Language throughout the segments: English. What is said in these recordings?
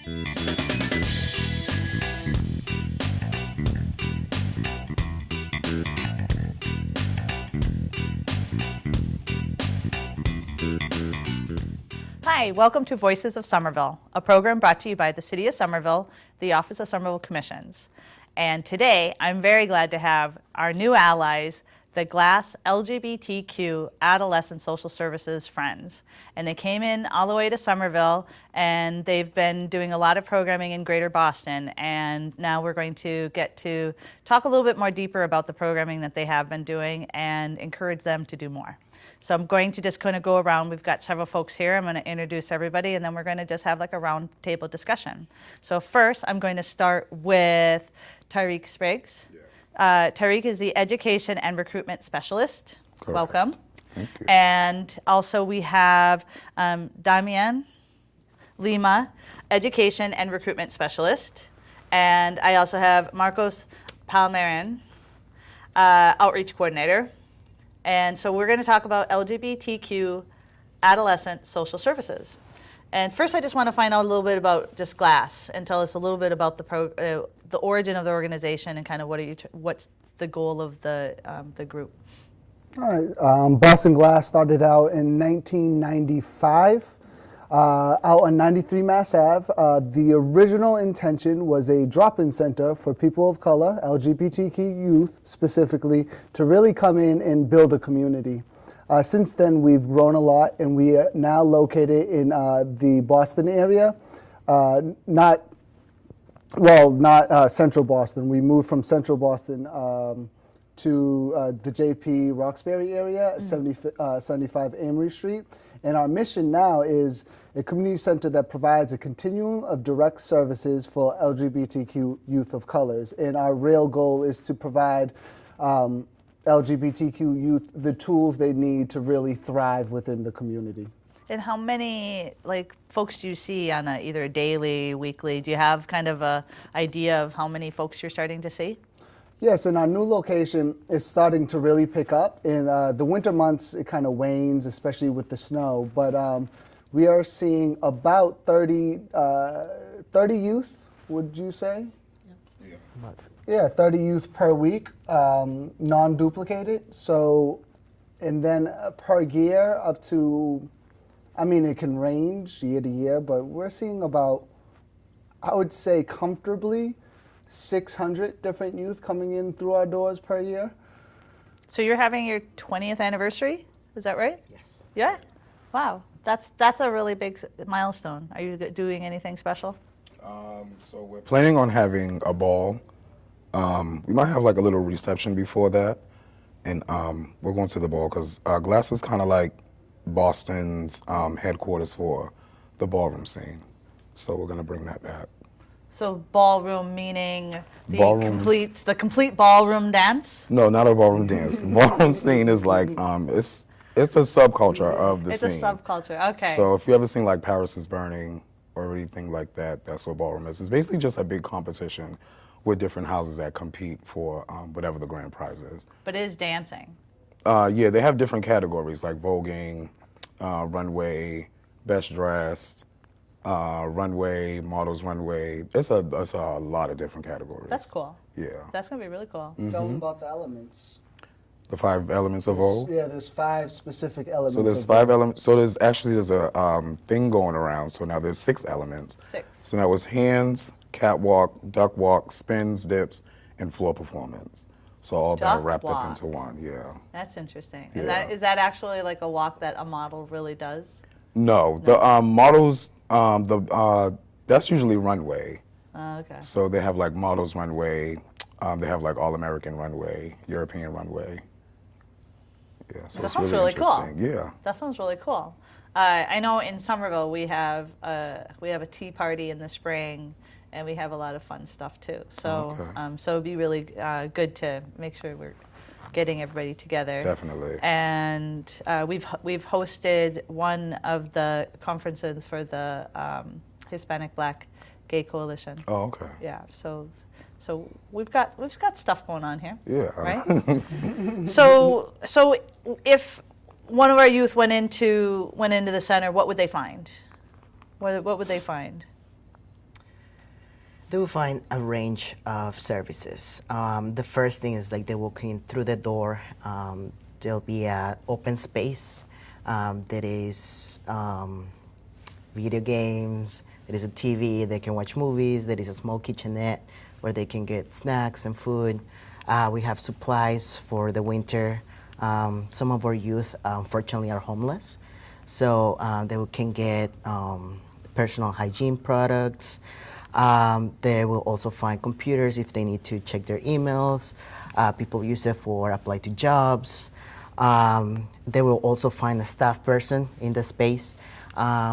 Hi, welcome to Voices of Somerville, a program brought to you by the City of Somerville, the Office of Somerville Commissions. And today, I'm very glad to have our new allies, the GLASS LGBTQ Adolescent Social Services Friends. And they came in all the way to Somerville, and they've been doing a lot of programming in Greater Boston. And now we're going to get to talk a little bit more deeper about the programming that they have been doing and encourage them to do more. So I'm going to just kind of go around. We've got several folks here. I'm going to introduce everybody, and then we're going to just have like a round table discussion. So first, I'm going to start with Tyreek Spriggs. Yes. Tyreek is the Education and Recruitment Specialist. Correct. Welcome. Thank you. And also we have Damian Lima, Education and Recruitment Specialist. And I also have Marcos Palmerin, Outreach Coordinator. And so we're going to talk about LGBTQ adolescent social services. And first, I just want to find out a little bit about just GLASS and tell us a little bit about the origin of the organization and kind of what's the goal of the group. All right. Boston GLASS started out in 1995 out on 93 Mass Ave. The original intention was a drop-in center for people of color, LGBTQ youth specifically, to really come in and build a community. Since then, we've grown a lot, and we are now located in the Boston area, not Central Boston. We moved from Central Boston to the JP Roxbury area, 75 Amory Street. And our mission now is a community center that provides a continuum of direct services for LGBTQ youth of colors. And our real goal is to provide LGBTQ youth the tools they need to really thrive within the community. And how many folks do you see on either a daily, weekly? Do you have kind of a idea of how many folks you're starting to see? Yes, and our new location is starting to really pick up. In the winter months, it kind of wanes, especially with the snow. But we are seeing about 30 youth, would you say? Yeah. Yeah, 30 youth per week, non-duplicated. So, and then per year up to, I mean, it can range year to year, but we're seeing about, I would say comfortably, 600 different youth coming in through our doors per year. So you're having your 20th anniversary, is that right? Yes. Yeah? Wow, that's a really big milestone. Are you doing anything special? So we're planning on having a ball. We might have like a little reception before that, and we're going to the ball because GLASS is kind of like Boston's headquarters for the ballroom scene. So we're going to bring that back. So ballroom meaning the complete ballroom dance? No, not a ballroom dance. The ballroom scene is like it's a subculture of the scene. It's a subculture. Okay. So if you ever seen like Paris is Burning or anything like that, that's what ballroom is. It's basically just a big competition with different houses that compete for whatever the grand prize is. But it is dancing. Yeah, they have different categories like voguing, runway, best dressed. Runway, models runway. It's a lot of different categories. That's cool. Yeah. That's going to be really cool. Mm-hmm. Tell them about the elements. The 5 elements of Vogue? Yeah, there's 5 specific elements. So there's 5 elements. So there's a thing going around. So now there's 6 elements. 6. So now it's hands, catwalk, duck walk, spins, dips, and floor performance. So all that wrapped up into one, yeah. That's interesting. Yeah. And is that actually like a walk that a model really does? No, the models, that's usually runway. Okay. So they have like models runway, they have like all-American runway, European runway. Yeah, so that it's sounds really cool. interesting. Yeah. That sounds really cool. I know in Somerville we have a tea party in the spring, and we have a lot of fun stuff too. So so it'd be really good to make sure we're getting everybody together. Definitely. And we've hosted one of the conferences for the Hispanic Black Gay Coalition. Oh, okay. Yeah. So we've got stuff going on here. Yeah. Right. So if one of our youth went into the center, what would they find? What would they find? They will find a range of services. The first thing is like they walk in through the door. There'll be an open space that is video games, there is a TV, they can watch movies, there is a small kitchenette where they can get snacks and food. We have supplies for the winter. Some of our youth, unfortunately, are homeless, so they can get personal hygiene products. They will also find computers if they need to check their emails. People use it for apply to jobs. They will also find a staff person in the space.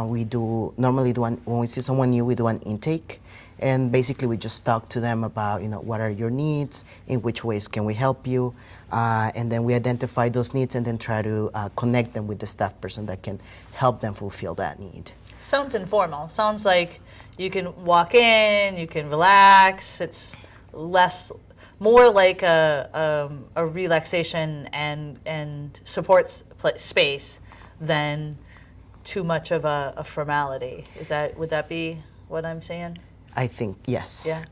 We do normally when we see someone new, we do an intake, and basically we just talk to them about what are your needs, in which ways can we help you, and then we identify those needs and then try to connect them with the staff person that can help them fulfill that need. Sounds informal. Sounds like you can walk in, you can relax. It's more like a relaxation and support space than too much of a formality. Would that be what I'm saying? I think yes. Yeah.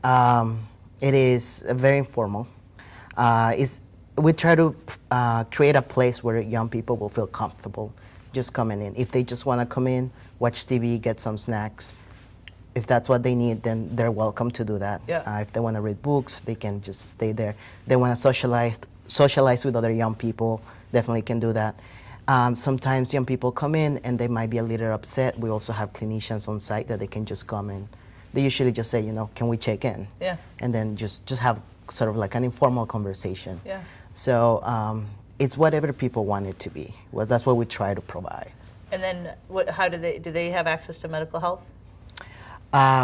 It is very informal. We try to create a place where young people will feel comfortable just coming in. If they just want to come in, watch TV, get some snacks, if that's what they need, then they're welcome to do that. Yeah. If they want to read books, they can just stay there. They want to socialize with other young people, definitely can do that. Sometimes young people come in and they might be a little upset. We also have clinicians on site that they can just come in. They usually just say, can we check in? Yeah. And then just have sort of like an informal conversation. Yeah. So it's whatever people want it to be. Well, that's what we try to provide. And then how do they have access to medical health?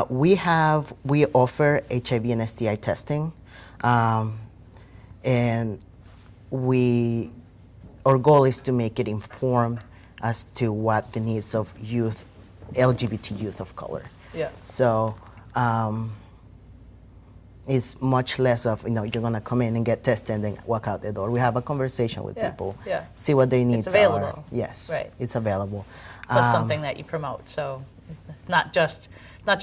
We offer HIV and STI testing, and our goal is to make it informed as to what the needs of youth, LGBT youth of color. Yeah. So it's much less of you're gonna come in and get tested and then walk out the door. We have a conversation with people, see what their needs it's available. are. Yes, right. It's available. Plus something that you promote. So not just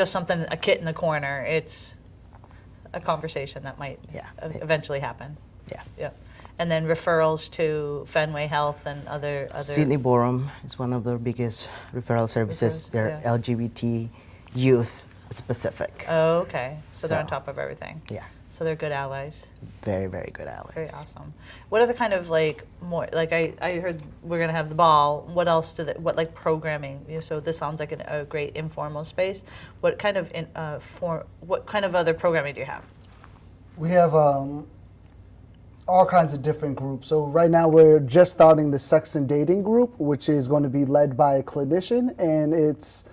something, a kit in the corner. It's a conversation that might eventually happen. Yeah. Yeah. And then referrals to Fenway Health and other. Sydney Borum is one of the biggest referral services. They're LGBT youth specific. Oh, okay. So they're on top of everything. Yeah. So they're good allies. Very, very good allies. Very awesome. What are the kind of I heard we're gonna have the ball. What else what programming? So this sounds like a great informal space. What kind of what kind of other programming do you have? We have all kinds of different groups. So right now we're just starting the sex and dating group, which is going to be led by a clinician, and it's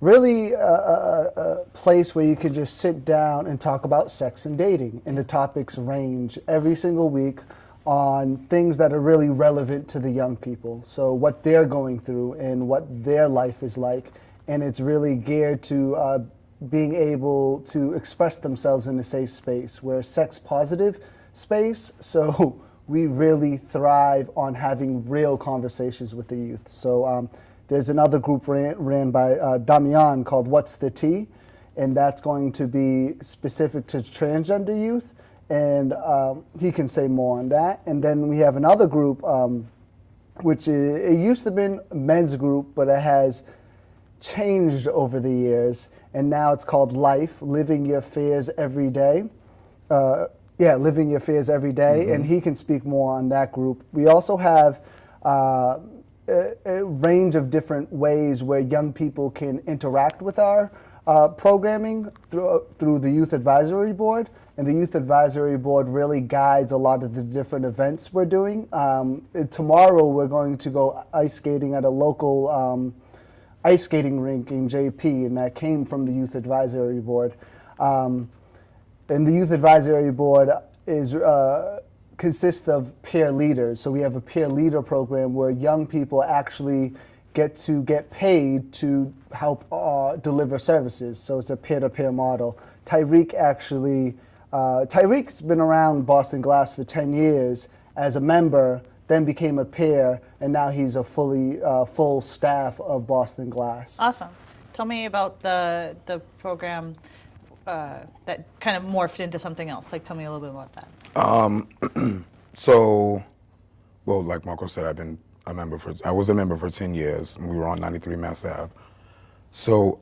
really a place where you can just sit down and talk about sex and dating. And the topics range every single week on things that are really relevant to the young people. So what they're going through and what their life is like. And it's really geared to being able to express themselves in a safe space. We're a sex positive space, so we really thrive on having real conversations with the youth. So there's another group ran by Damian called What's the Tea? And that's going to be specific to transgender youth. And he can say more on that. And then we have another group, which it used to have been a men's group, but it has changed over the years. And now it's called Life, Living Your Fears Every Day. Living Your Fears Every Day. Mm-hmm. And he can speak more on that group. We also have a range of different ways where young people can interact with our programming through the Youth Advisory Board. And the Youth Advisory Board really guides a lot of the different events we're doing. Tomorrow we're going to go ice skating at a local ice skating rink in JP, and that came from the Youth Advisory Board. And the Youth Advisory Board consists of peer leaders. So we have a peer leader program where young people actually get paid to help deliver services. So it's a peer-to-peer model. Tyreek's been around Boston Glass for 10 years as a member, then became a peer, and now he's a full staff of Boston Glass. Awesome. Tell me about the program. that kind of morphed into something else? Like, tell me a little bit about that. So, well, like Marco said, I was a member for 10 years, and we were on 93 Mass Ave. So,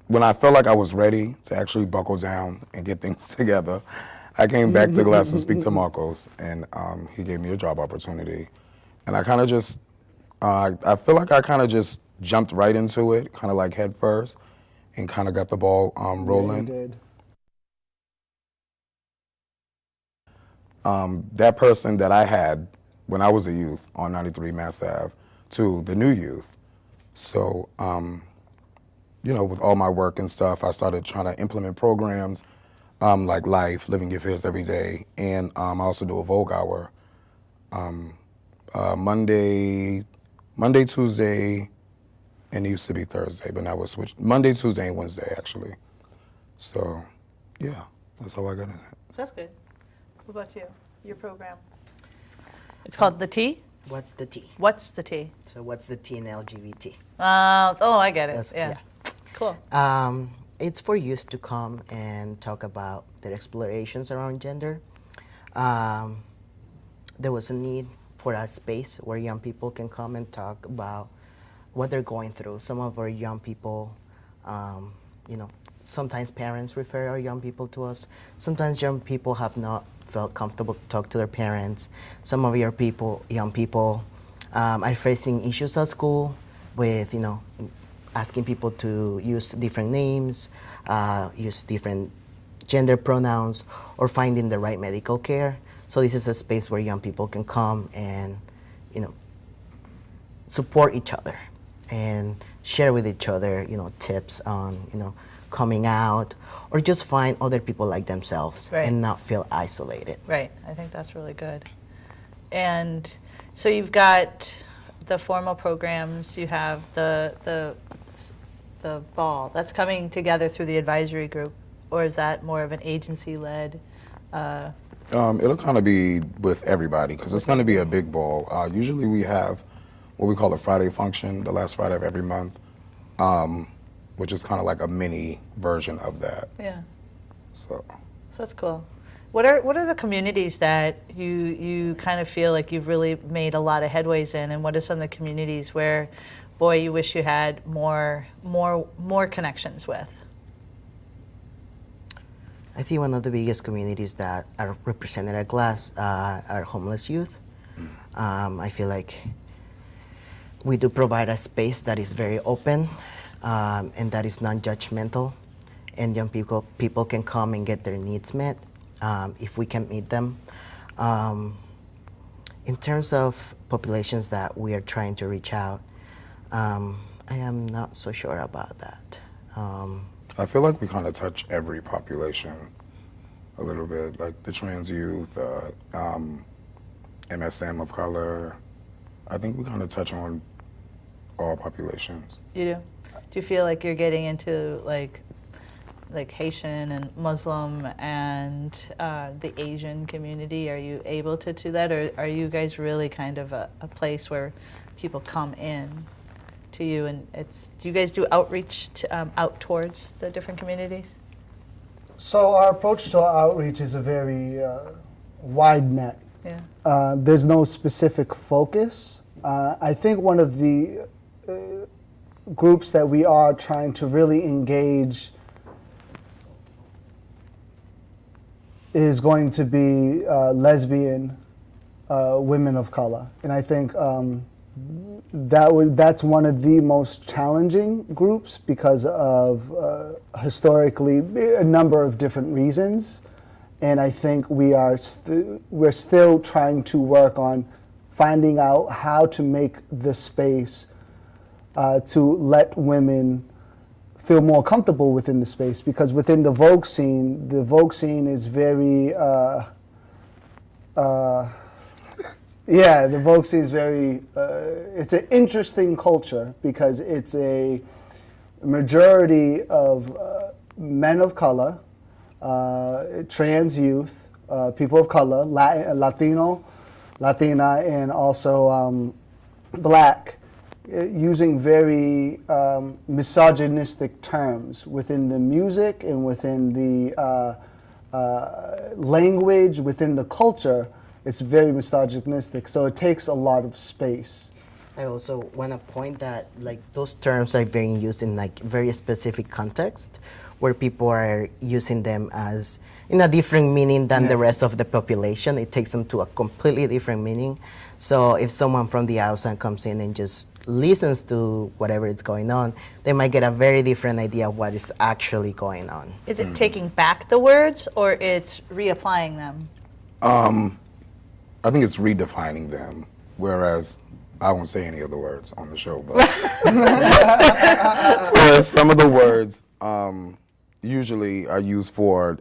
when I felt like I was ready to actually buckle down and get things together, I came back to Glass to speak to Marcos, and he gave me a job opportunity. And I kind of just, I feel like I kind of just jumped right into it, kind of like head first, and kind of got the ball rolling. Yeah, you did. That person that I had when I was a youth on 93 Mass Ave to the new youth. So, with all my work and stuff, I started trying to implement programs like Life, Living Your Fears Every Day, and I also do a Vogue Hour Monday, Tuesday, and it used to be Thursday, but now we're switched. Monday, Tuesday, and Wednesday, actually. So, yeah, that's how I got in it. That's good. What about you? Your program? It's called The T? What's the T? What's the T? So what's the T in LGBT? I get it. That's- Yeah. Cool. It's for youth to come and talk about their explorations around gender. There was a need for a space where young people can come and talk about what they're going through. Some of our young people, sometimes parents refer our young people to us. Sometimes young people have not felt comfortable to talk to their parents. Some of young people are facing issues at school with, asking people to use different names, use different gender pronouns, or finding the right medical care. So this is a space where young people can come and, support each other and share with each other, tips on, coming out, or just find other people like themselves Right. and not feel isolated. Right. I think that's really good. And so you've got the formal programs, you have the ball. That's coming together through the advisory group, or is that more of an agency-led? It'll kind of be with everybody because it's going to be a big ball. Usually we have what we call a Friday function, the last Friday of every month, which is kind of like a mini version of that. Yeah. So So that's cool. What are the communities that you kind of feel like you've really made a lot of headways in, and what are some of the communities where, boy, you wish you had more connections with? I think one of the biggest communities that are represented at Glass are homeless youth. I feel like we do provide a space that is very open and that is non-judgmental, and young people can come and get their needs met if we can meet them. In terms of populations that we are trying to reach out, I am not so sure about that. I feel like we kind of touch every population a little bit, like the trans youth, MSM of color. I think we kind of touch on all populations. You do? Do you feel like you're getting into like Haitian and Muslim and the Asian community? Are you able to do that, or are you guys really kind of a place where people come in to you, and do you guys do outreach out towards the different communities? So our approach to our outreach is a very wide net. Yeah. There's no specific focus. I think one of the groups that we are trying to really engage is going to be lesbian women of color. And I think that's one of the most challenging groups because of historically a number of different reasons. And I think we're still trying to work on finding out how to make the space to let women feel more comfortable within the space, because within the Vogue scene is very the Vogue scene is very it's an interesting culture because it's a majority of men of color, trans youth, people of color, Latina, and also black. using very misogynistic terms within the music and within the language, within the culture. It's very misogynistic, so it takes a lot of space. I also want to point that like those terms are being used in like very specific context where people are using them as in a different meaning than the rest of the population. It takes them to a completely different meaning. So if someone from the outside comes in and just listens to whatever is going on, they might get a very different idea of what is actually going on. Is it taking back the words or it's reapplying them? I think it's redefining them, whereas I won't say any of the words on the show, but whereas some of the words usually are used for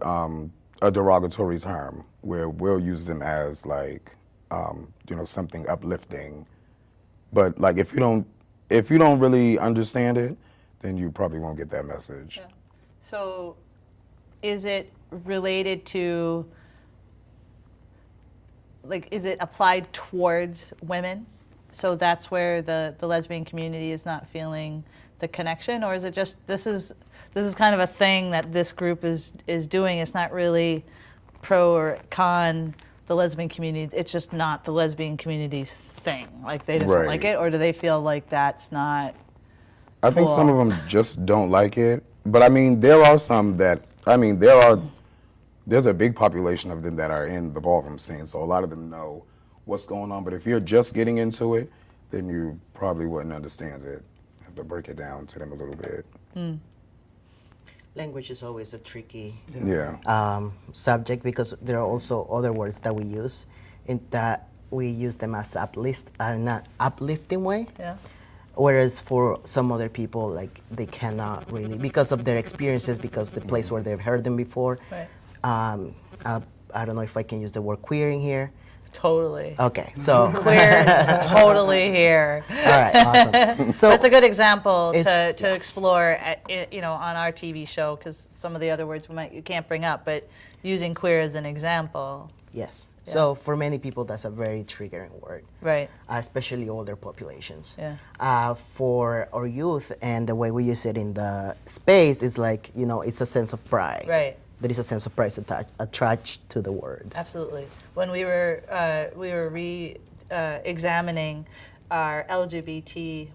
a derogatory term, where we'll use them as like something uplifting. But like if you don't really understand it, then you probably won't get that message. Yeah. So is it related to, like, is it applied towards women? So that's where the lesbian community is not feeling the connection? Or is it just, this is kind of a thing that this group is doing? It's not really pro or con the lesbian community, it's just not the lesbian community's thing. Like they just don't like it, or do they feel like that's not I think some of them just don't like it. But I mean, there are some that, there's a big population of them that are in the ballroom scene, so a lot of them know what's going on. But if you're just getting into it, then you probably wouldn't understand it. You have to break it down to them a little bit. Language is always a tricky subject because there are also other words that we use in that we use them as not uplifting way. Yeah. Whereas for some other people, like they cannot really because of their experiences, because the place where they've heard them before. Right. I don't know if I can use the word queering here. Totally. Okay, so Queer is totally here. all right, awesome. So That's a good example it's- to explore, on our TV show, because some of the other words you can't bring up, but using queer as an example. yes. So for many people, that's a very triggering word. Right. Especially older populations. Yeah. For our youth and the way we use it in the space is like, it's a sense of pride. Right. There is a sense of pride attached to the word. Absolutely. When we were examining our LGBT,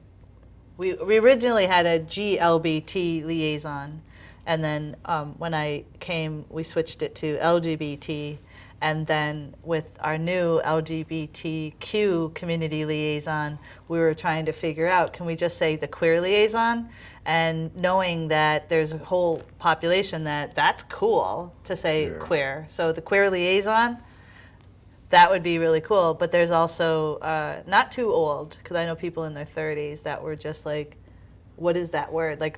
we originally had a GLBT liaison, and then when I came, we switched it to LGBT. And then with our new LGBTQ community liaison, we were trying to figure out, can we just say the queer liaison? And knowing that there's a whole population that's cool to say queer. So the queer liaison, that would be really cool. But there's also not too old, because I know people in their 30s that were just like, what is that word? I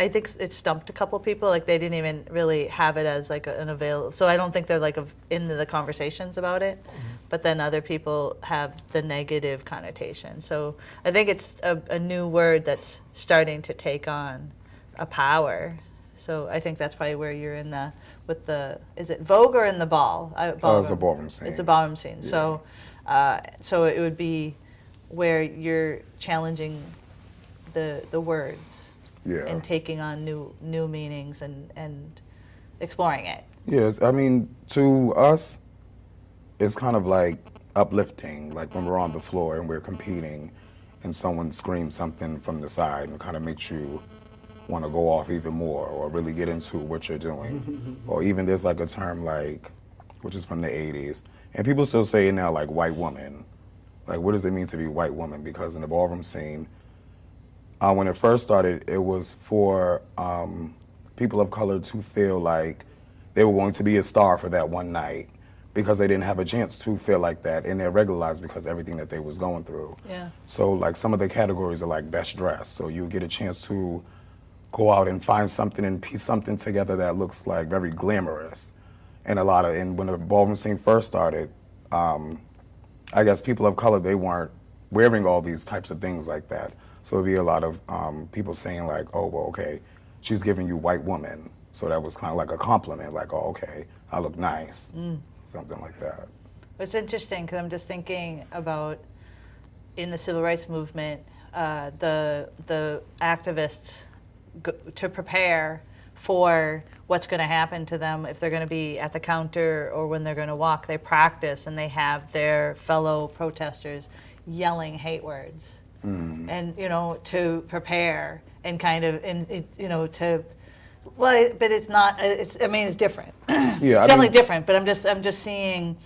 think it stumped a couple people. Like they didn't even really have it as like an available. So I don't think they're like into the conversations about it. Mm-hmm. But then other people have the negative connotation. So I think it's a new word that's starting to take on a power. So I think that's probably where you're is it Vogue or in the ball? It's a ballroom scene. It's a ballroom scene. Yeah. So it would be where you're challenging the words and taking on new meanings and exploring it. Yes, I mean, to us, it's kind of like uplifting, like when we're on the floor and we're competing and someone screams something from the side and kind of makes you want to go off even more or really get into what you're doing. Or even there's like a term which is from the 80s, and people still say it now, like white woman. Like, what does it mean to be white woman? Because in the ballroom scene, when it first started, it was for people of color to feel like they were going to be a star for that one night because they didn't have a chance to feel like that in their regular lives because of everything that they was going through. Yeah. So like some of the categories are like best dressed. So you get a chance to go out and find something and piece something together that looks like very glamorous. And when the ballroom scene first started, I guess people of color, they weren't wearing all these types of things like that. So it'd be a lot of people saying like, oh, well, okay, she's giving you white woman. So that was kind of like a compliment, like, oh, okay, I look nice, something like that. It's interesting because I'm just thinking about in the civil rights movement, the activists to prepare for what's going to happen to them if they're going to be at the counter or when they're going to walk. They practice and they have their fellow protesters yelling hate words, and to prepare and kind of to. Well, but it's not. I mean, it's different. Yeah, definitely different. But I'm just seeing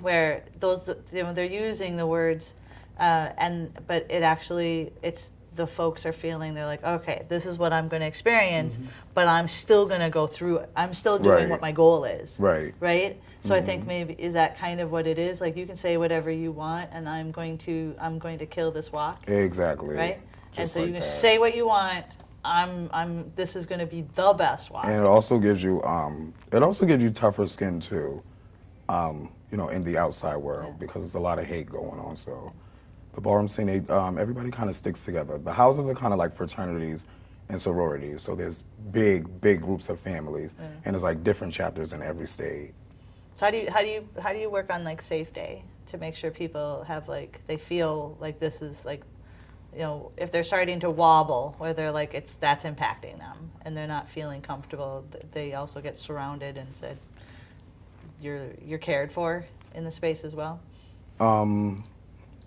where those they're using the words, but it's the folks are feeling they're like, okay, this is what I'm going to experience, but I'm still going to go through it. I'm still doing what my goal is. Right. Right. So I think maybe is that kind of what it is. Like you can say whatever you want, and I'm going to kill this walk. Exactly. Right. Just and so like you can that. say what you want. This is going to be the best walk. And it also gives you tougher skin too, in the outside world because there's a lot of hate going on. So the ballroom scene, everybody kind of sticks together. The houses are kind of like fraternities and sororities. So there's big groups of families, and there's like different chapters in every state. So how do you work on like safe day to make sure people have they feel like this is like, if they're starting to wobble, where they're like that's impacting them and they're not feeling comfortable, they also get surrounded and said you're cared for in the space as well?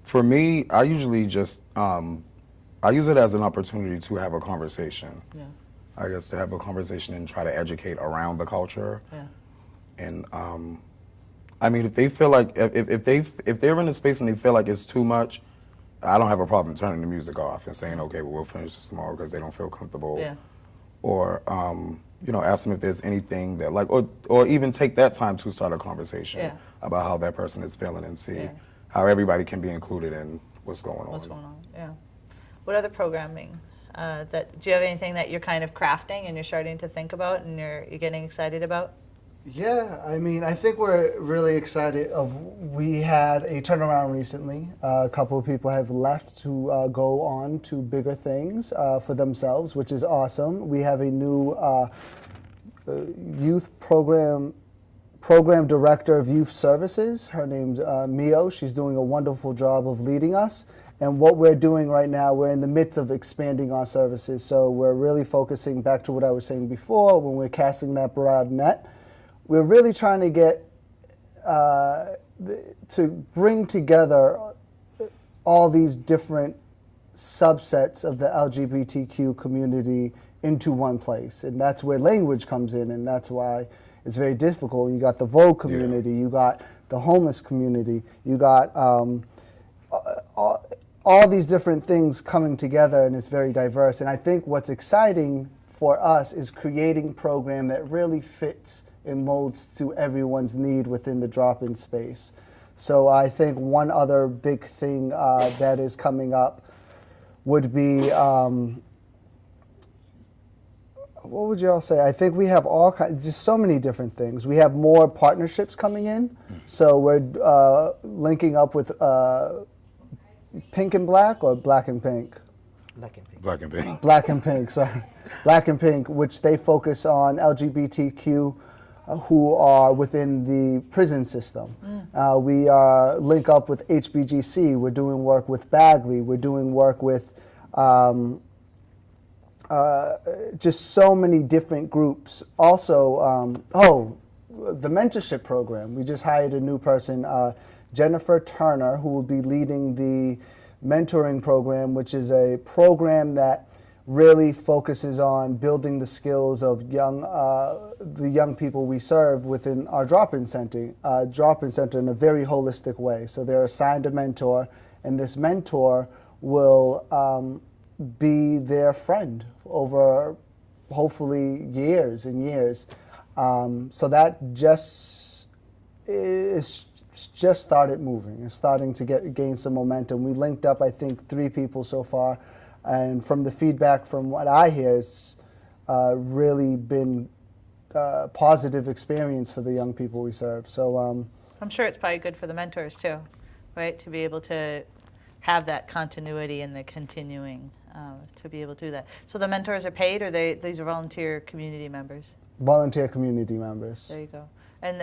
For me, I usually just I use it as an opportunity to have a conversation. Yeah. I guess to have a conversation and try to educate around the culture. Yeah. And I mean, if they feel like if they're in a space and they feel like it's too much, I don't have a problem turning the music off and saying, okay, well, we'll finish this tomorrow because they don't feel comfortable. Yeah. Or ask them if there's anything that or even take that time to start a conversation about how that person is feeling and see how everybody can be included in what's going on. What's going on? Yeah. What other programming? Do you have anything that you're kind of crafting and you're starting to think about and you're getting excited about? Yeah, I mean, I think we're really excited. We had a turnaround recently. A couple of people have left to go on to bigger things for themselves, which is awesome. We have a new youth program director of youth services. Her name's Mio. She's doing a wonderful job of leading us. And what we're doing right now, we're in the midst of expanding our services. So we're really focusing back to what I was saying before when we're casting that broad net. We're really trying to get to bring together all these different subsets of the LGBTQ community into one place. And that's where language comes in, and that's why it's very difficult. You got the Vogue community, you got the homeless community, you got all these different things coming together, and it's very diverse. And I think what's exciting for us is creating a program that really fits and molds to everyone's need within the drop-in space. So I think one other big thing that is coming up would be, what would you all say? I think we have all kinds, just so many different things. We have more partnerships coming in. So we're linking up with Pink and Black or Black and Pink? Black and pink. Black and pink. Black and Pink, sorry. Black and Pink, which they focus on LGBTQ who are within the prison system. We link up with HBGC. We're doing work with Bagley. We're doing work with just so many different groups. Also, the mentorship program. We just hired a new person, Jennifer Turner, who will be leading the mentoring program, which is a program that really focuses on building the skills of the young people we serve within our drop-in center in a very holistic way. So they're assigned a mentor, and this mentor will be their friend over hopefully years and years. So that just started moving. It's starting to gain some momentum. We linked up, I think, 3 people so far. And from the feedback from what I hear, it's really been a positive experience for the young people we serve. So I'm sure it's probably good for the mentors too, right? To be able to have that continuity and the continuing to be able to do that. So the mentors are paid, or these are volunteer community members? Volunteer community members. There you go. And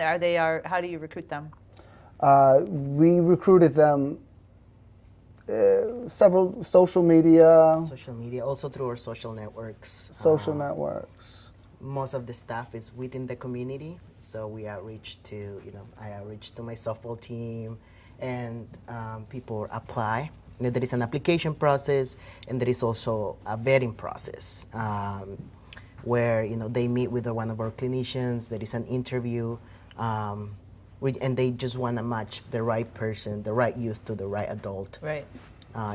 how do you recruit them? We recruited them several social media, Also through our social networks. networks. Most of the staff is within the community, so we outreach to, I outreach to my softball team, and people apply. And there is an application process, and there is also a vetting process where they meet with one of our clinicians. There is an interview, and they just want to match the right person, the right youth to the right adult. Right.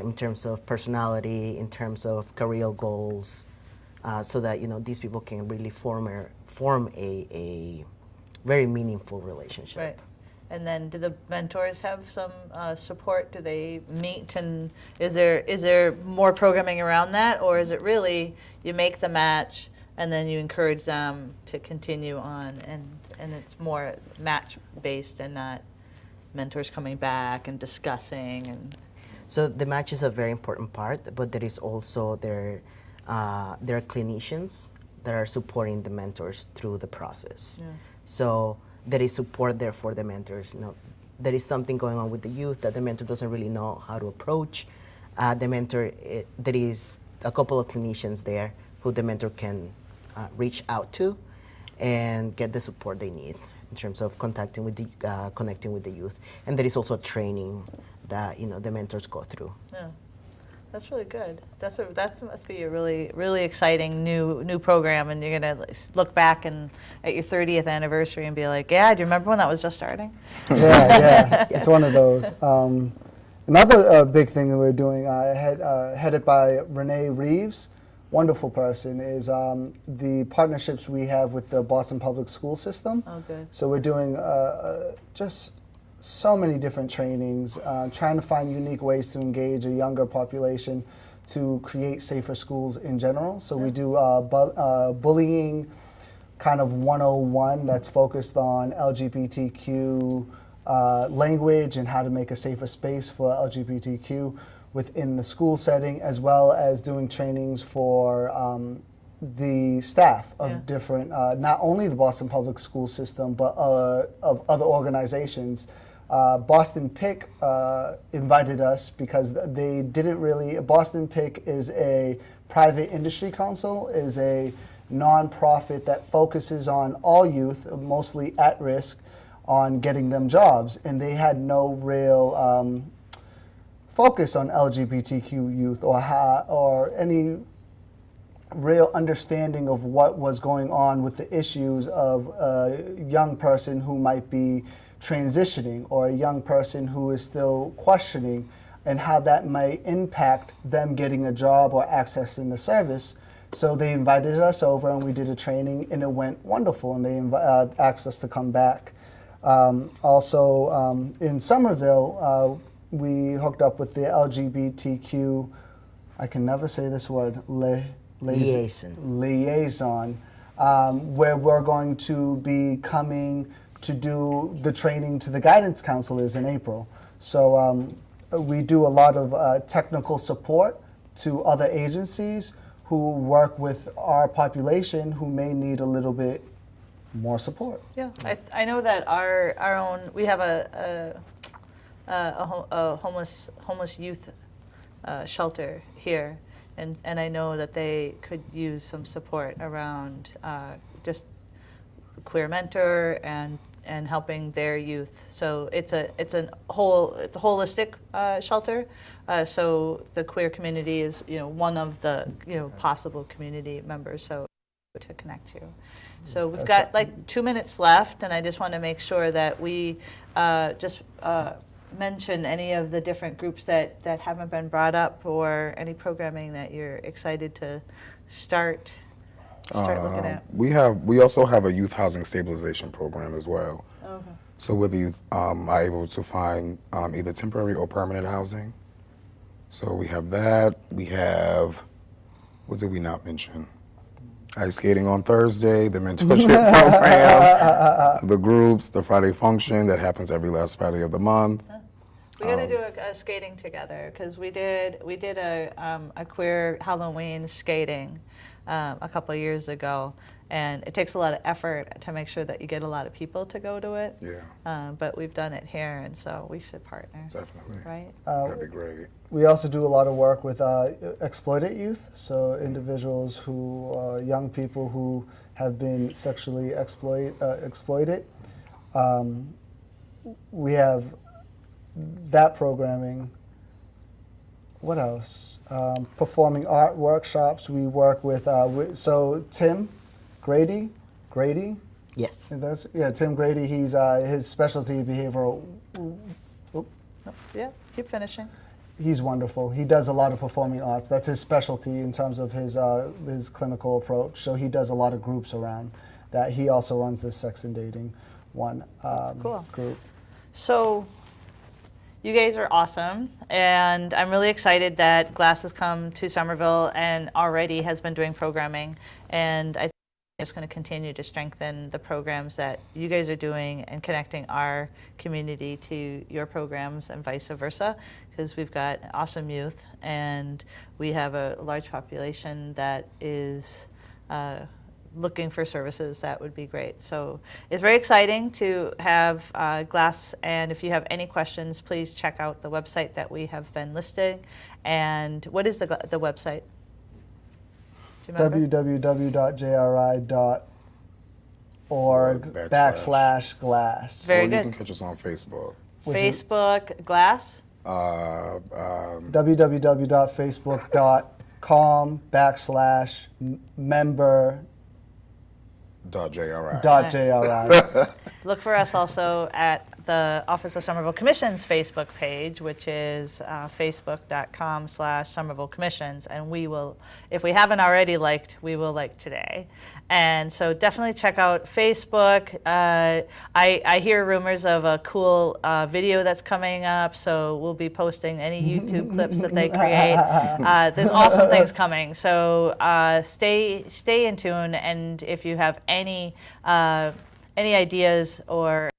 In terms of personality, in terms of career goals, so that these people can really form a very meaningful relationship. Right. And then do the mentors have some support? Do they meet, and is there more programming around that, or is it really you make the match and then you encourage them to continue on, and it's more match based and not mentors coming back and discussing? And so the match is a very important part, but there is also there are clinicians that are supporting the mentors through the process. Yeah. So there is support there for the mentors. There is something going on with the youth that the mentor doesn't really know how to approach. There is a couple of clinicians there who the mentor can reach out to and get the support they need in terms of connecting with the youth. And there is also training that the mentors go through. yeah, that's really good. That must be a really, really exciting new program, and you're gonna look back at your 30th anniversary and be like, yeah, do you remember when that was just starting? Yeah, it's one of those. Another big thing that we're doing, headed by Renee Reeves, wonderful person, is the partnerships we have with the Boston Public School System. Oh, good. So we're doing just so many different trainings, trying to find unique ways to engage a younger population to create safer schools in general. So we do bullying kind of 101 that's focused on LGBTQ language and how to make a safer space for LGBTQ within the school setting, as well as doing trainings for the staff of different, not only the Boston Public School System, but of other organizations. Boston PIC invited us because they didn't really, Boston PIC is a private industry council, is a nonprofit that focuses on all youth, mostly at risk, on getting them jobs. And they had no real focus on LGBTQ youth or any real understanding of what was going on with the issues of a young person who might be transitioning or a young person who is still questioning, and how that might impact them getting a job or accessing the service. So they invited us over and we did a training, and it went wonderful, and they asked us to come back. Also in Somerville, we hooked up with the LGBTQ, I can never say this word, liaison, where we're going to be coming to do the training to the guidance counselors in April. So we do a lot of technical support to other agencies who work with our population who may need a little bit more support. Yeah, I know that our own, we have a homeless youth shelter here, and I know that they could use some support around just queer mentor and helping their youth. So it's a holistic shelter. So the queer community is one of the possible community members. So to connect to. So we've got like 2 minutes left, and I just want to make sure that we just mention any of the different groups that haven't been brought up, or any programming that you're excited to start looking at. We also have a youth housing stabilization program as well. Okay. So where the youth are able to find either temporary or permanent housing. So we have that. We have, what did we not mention? Ice skating on Thursday, the mentorship program, the groups, the Friday function that happens every last Friday of the month. We got to do a skating together because we did a queer Halloween skating a couple of years ago, and it takes a lot of effort to make sure that you get a lot of people to go to it. Yeah. But we've done it here, and so we should partner. Definitely. Right. That'd be great. We also do a lot of work with exploited youth, so individuals who, young people who have been sexually exploited. We have that programming. What else? Performing art workshops. We work with, so Tim Grady, Yes. Tim Grady, he's, his specialty behavioral, Yeah. Keep finishing. he's wonderful. He does a lot of performing arts. That's his specialty in terms of his clinical approach. So he does a lot of groups around that. He also runs this sex and dating one cool. group. So you guys are awesome, and I'm really excited that Glass has come to Somerville and already has been doing programming, and I think it's going to continue to strengthen the programs that you guys are doing and connecting our community to your programs and vice versa, because we've got awesome youth and we have a large population that is looking for services that would be great. So it's very exciting to have Glass, and if you have any questions, please check out the website that we have been listing. And what is the website? Do you remember? www.jri.org/glass. Very Or good. you can catch us on Facebook. Facebook Glass? www.facebook.com/member .jri. Look for us also at the Office of Somerville Commissions Facebook page, which is facebook.com/Somerville Commissions. And we will, if we haven't already liked, we will like today. And so definitely check out Facebook. I hear rumors of a cool video that's coming up, so we'll be posting any YouTube clips that they create. There's awesome things coming, so stay in tune. And if you have any ideas or